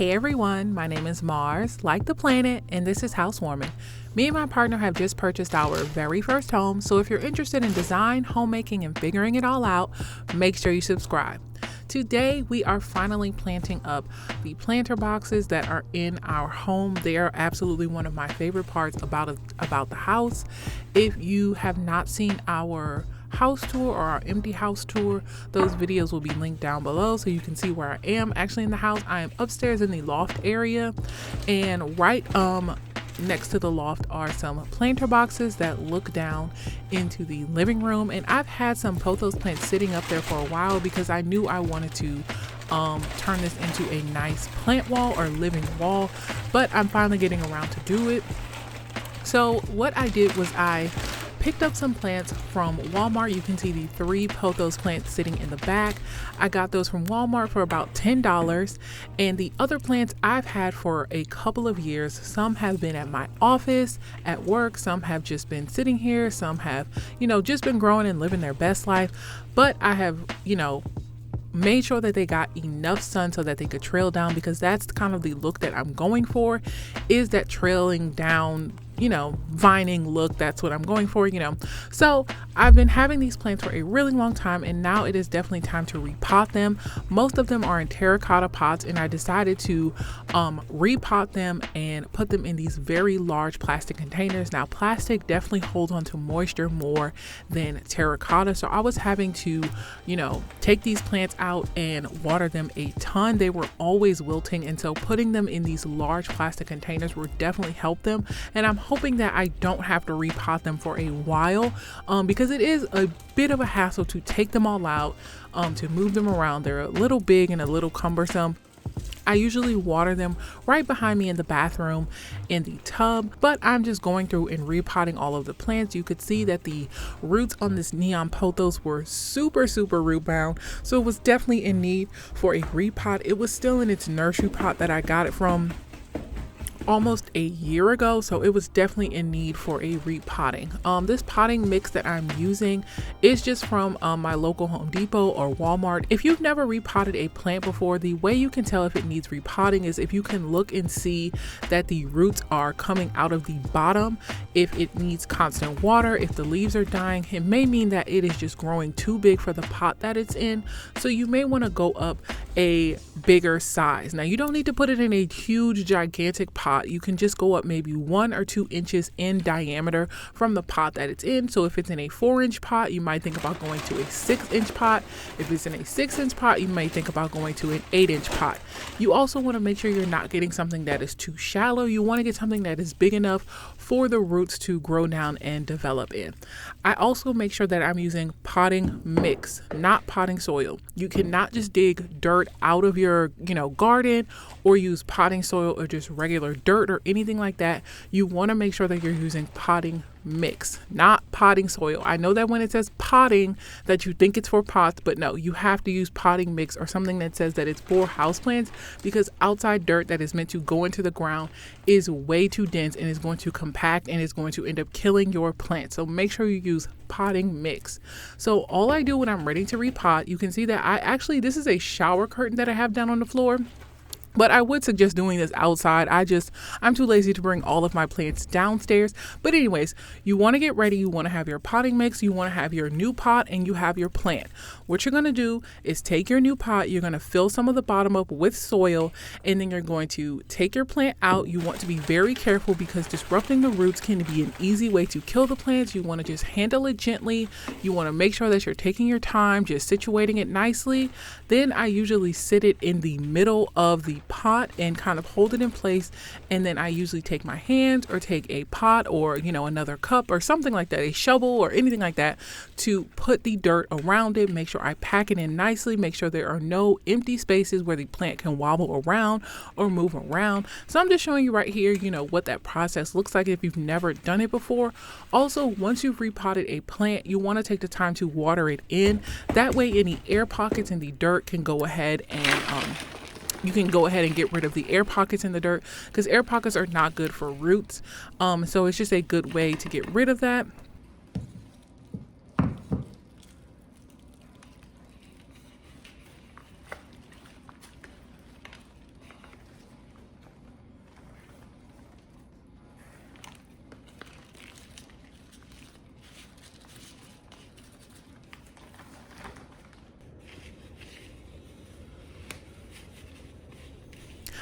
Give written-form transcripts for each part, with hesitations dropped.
Hey everyone, my name is Mars, like the planet, and this is Housewarming. Me and my partner have just purchased our very first home, so if you're interested in design, homemaking, and figuring it all out, make sure you subscribe. Today, we are finally planting up the planter boxes that are in our home. They are absolutely one of my favorite parts about the house. If you have not seen our house tour or our empty house tour, those videos will be linked down below so you can see where I am actually in the house. I am upstairs in the loft area, and right next to the loft are some planter boxes that look down into the living room. And I've had some pothos plants sitting up there for a while because I knew I wanted to turn this into a nice plant wall or living wall, but I'm finally getting around to do it. So what I did was I picked up some plants from Walmart. You can see the 3 pothos plants sitting in the back. I got those from Walmart for about $10, and the other plants I've had for a couple of years. Some have been at my office, at work, some have just been sitting here, some have, just been growing and living their best life. But I have, made sure that they got enough sun so that they could trail down, because that's kind of the look that I'm going for, is that trailing down, vining look. That's what I'm going for, So I've been having these plants for a really long time, and now it is definitely time to repot them. Most of them are in terracotta pots, and I decided to repot them and put them in these very large plastic containers. Now, plastic definitely holds on to moisture more than terracotta, so I was having to, take these plants out and water them a ton. They were always wilting, and so putting them in these large plastic containers will definitely help them. And I'm hoping that I don't have to repot them for a while, because it is a bit of a hassle to take them all out, to move them around. They're a little big and a little cumbersome. I usually water them right behind me in the bathroom in the tub, but I'm just going through and repotting all of the plants. You could see that the roots on this neon pothos were super root bound, so it was definitely in need for a repot. It was still in its nursery pot that I got it from almost a year ago, so it was definitely in need for a repotting. This potting mix that I'm using is just from my local Home Depot or Walmart. If you've never repotted a plant before, the way you can tell if it needs repotting is if you can look and see that the roots are coming out of the bottom. If it needs constant water, if the leaves are dying, it may mean that it is just growing too big for the pot that it's in. So you may want to go up a bigger size. Now, you don't need to put it in a huge gigantic pot. You can just go up maybe 1 or 2 inches in diameter from the pot that it's in. So if it's in a 4-inch pot, you might think about going to a 6-inch pot. If it's in a 6-inch pot, you might think about going to an 8-inch pot. You also want to make sure you're not getting something that is too shallow. You want to get something that is big enough for the roots to grow down and develop in. I also make sure that I'm using potting mix, not potting soil. You cannot just dig dirt out of your, garden, or use potting soil or just regular dirt or anything like that. You want to make sure that you're using potting mix, not potting soil. I know that when it says potting that you think it's for pots, but no, you have to use potting mix or something that says that it's for houseplants, because outside dirt that is meant to go into the ground is way too dense and is going to compact and is going to end up killing your plant. So make sure you use potting mix. So all I do when I'm ready to repot, you can see that this is a shower curtain that I have down on the floor. But I would suggest doing this outside. I'm too lazy to bring all of my plants downstairs. But anyways, you want to get ready. You want to have your potting mix. You want to have your new pot, and you have your plant. What you're going to do is take your new pot. You're going to fill some of the bottom up with soil, and then you're going to take your plant out. You want to be very careful, because disrupting the roots can be an easy way to kill the plants. You want to just handle it gently. You want to make sure that you're taking your time, just situating it nicely. Then I usually sit it in the middle of the pot and kind of hold it in place, and then I usually take my hands or take a pot or another cup or something like that, a shovel or anything like that, to put the dirt around it. Make sure I pack it in nicely, make sure there are no empty spaces where the plant can wobble around or move around. So I'm just showing you right here, what that process looks like if you've never done it before. Also, once you've repotted a plant, you want to take the time to water it in. That way any air pockets in the dirt can go ahead and you can go ahead and get rid of the air pockets in the dirt, because air pockets are not good for roots. So it's just a good way to get rid of that.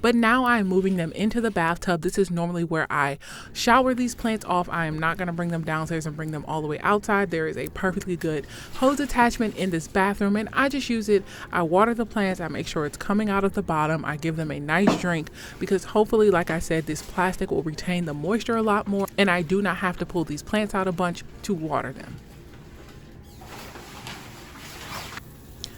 But now I'm moving them into the bathtub. This is normally where I shower these plants off. I am not going to bring them downstairs and bring them all the way outside. There is a perfectly good hose attachment in this bathroom, and I just use it. I water the plants. I make sure it's coming out of the bottom. I give them a nice drink because hopefully, like I said, this plastic will retain the moisture a lot more, and I do not have to pull these plants out a bunch to water them.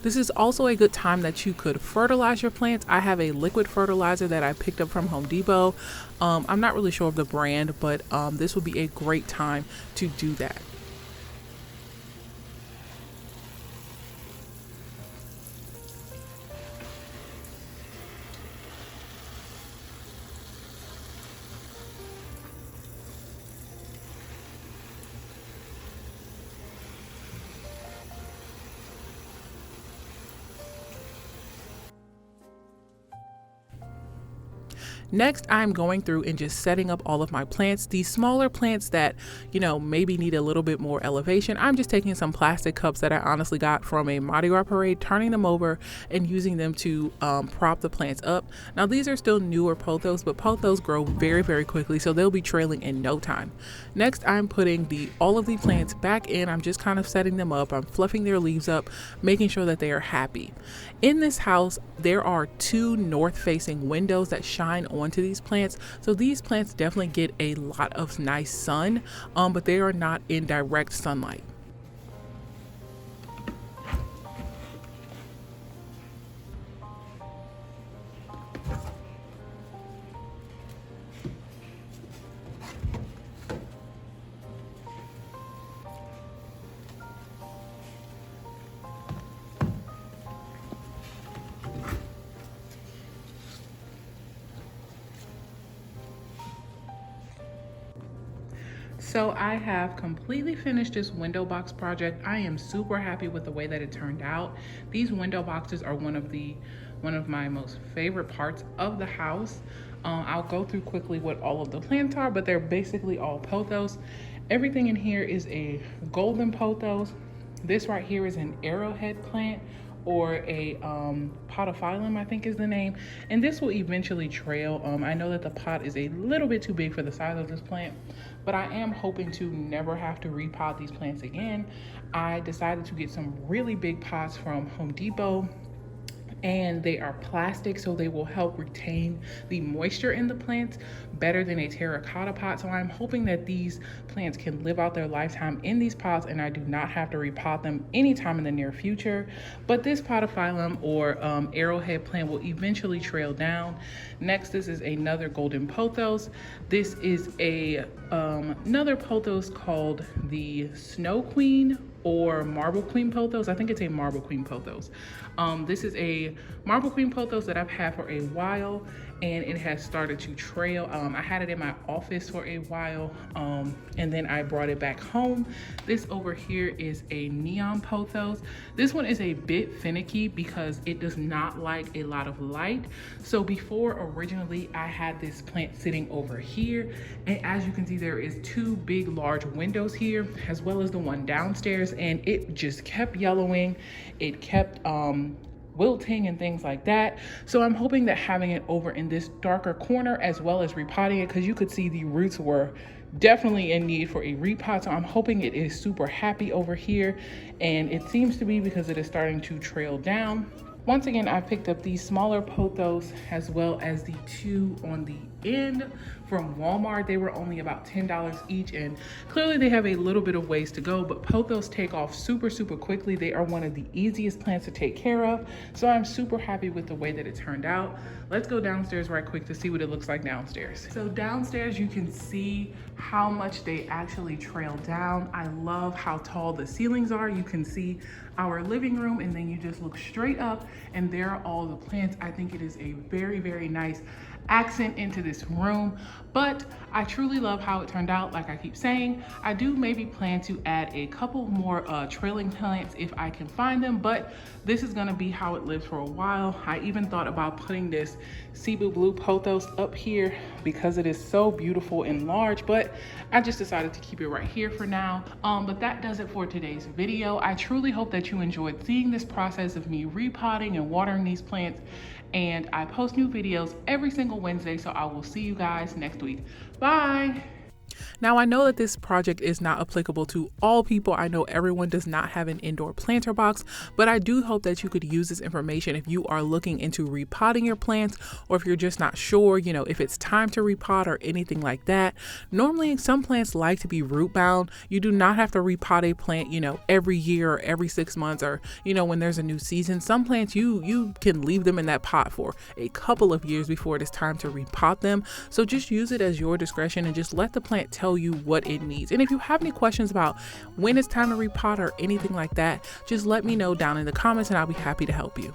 This is also a good time that you could fertilize your plants. I have a liquid fertilizer that I picked up from Home Depot. I'm not really sure of the brand, but this would be a great time to do that. Next, I'm going through and just setting up all of my plants. These smaller plants that, maybe need a little bit more elevation, I'm just taking some plastic cups that I honestly got from a Mardi Gras parade, turning them over and using them to prop the plants up. Now, these are still newer pothos, but pothos grow very, very quickly, so they'll be trailing in no time. Next, I'm putting all of the plants back in. I'm just kind of setting them up. I'm fluffing their leaves up, making sure that they are happy. In this house, there are 2 north-facing windows that shine onto these plants, so these plants definitely get a lot of nice sun, but they are not in direct sunlight. So I have completely finished this window box project. I am super happy with the way that it turned out. These window boxes are one of my most favorite parts of the house. I'll go through quickly what all of the plants are, but they're basically all pothos. Everything in here is a golden pothos. This right here is an arrowhead plant, or a Podophyllum, I think is the name. And this will eventually trail. I know that the pot is a little bit too big for the size of this plant, but I am hoping to never have to repot these plants again. I decided to get some really big pots from Home Depot, and they are plastic, so they will help retain the moisture in the plants better than a terracotta pot. So I'm hoping that these plants can live out their lifetime in these pots and I do not have to repot them anytime in the near future. But this Podophyllum or arrowhead plant will eventually trail down. Next, this is another golden pothos. This is another pothos called the Snow Queen or Marble Queen pothos. I think it's a Marble Queen pothos. This is a Marble Queen pothos that I've had for a while, and it has started to trail. I had it in my office for a while, and then I brought it back home. This over here is a neon pothos. This one is a bit finicky because it does not like a lot of light. So before, originally, I had this plant sitting over here, and as you can see, there is 2 big, large windows here, as well as the one downstairs, and it just kept yellowing. It kept wilting and things like that. So I'm hoping that having it over in this darker corner, as well as repotting it, because you could see the roots were definitely in need for a repot. So I'm hoping it is super happy over here, and it seems to be because it is starting to trail down. Once again, I picked up these smaller pothos as well as the 2 on the end from Walmart. They were only about $10 each, and clearly they have a little bit of ways to go, but pothos take off super quickly. They are one of the easiest plants to take care of, so I'm super happy with the way that it turned out. Let's go downstairs right quick to see what it looks like downstairs. So downstairs, you can see how much they actually trail down. I love how tall the ceilings are. You can see our living room, and then you just look straight up and there are all the plants. I think it is a very nice accent into this room, but I truly love how it turned out. Like I keep saying, I do maybe plan to add a couple more trailing plants if I can find them, but this is gonna be how it lives for a while. I even thought about putting this Cebu Blue pothos up here because it is so beautiful and large, but I just decided to keep it right here for now. But that does it for today's video. I truly hope that you enjoyed seeing this process of me repotting and watering these plants. and I post new videos every single Wednesday, so I will see you guys next week. Bye! Now, I know that this project is not applicable to all people. I know everyone does not have an indoor planter box, but I do hope that you could use this information if you are looking into repotting your plants, or if you're just not sure, if it's time to repot or anything like that. Normally, some plants like to be root bound. You do not have to repot a plant, every year or every 6 months, or, when there's a new season. Some plants, you can leave them in that pot for a couple of years before it is time to repot them. So just use it as your discretion and just let the plant tell you what it needs. And if you have any questions about when it's time to repot or anything like that, just let me know down in the comments and I'll be happy to help you.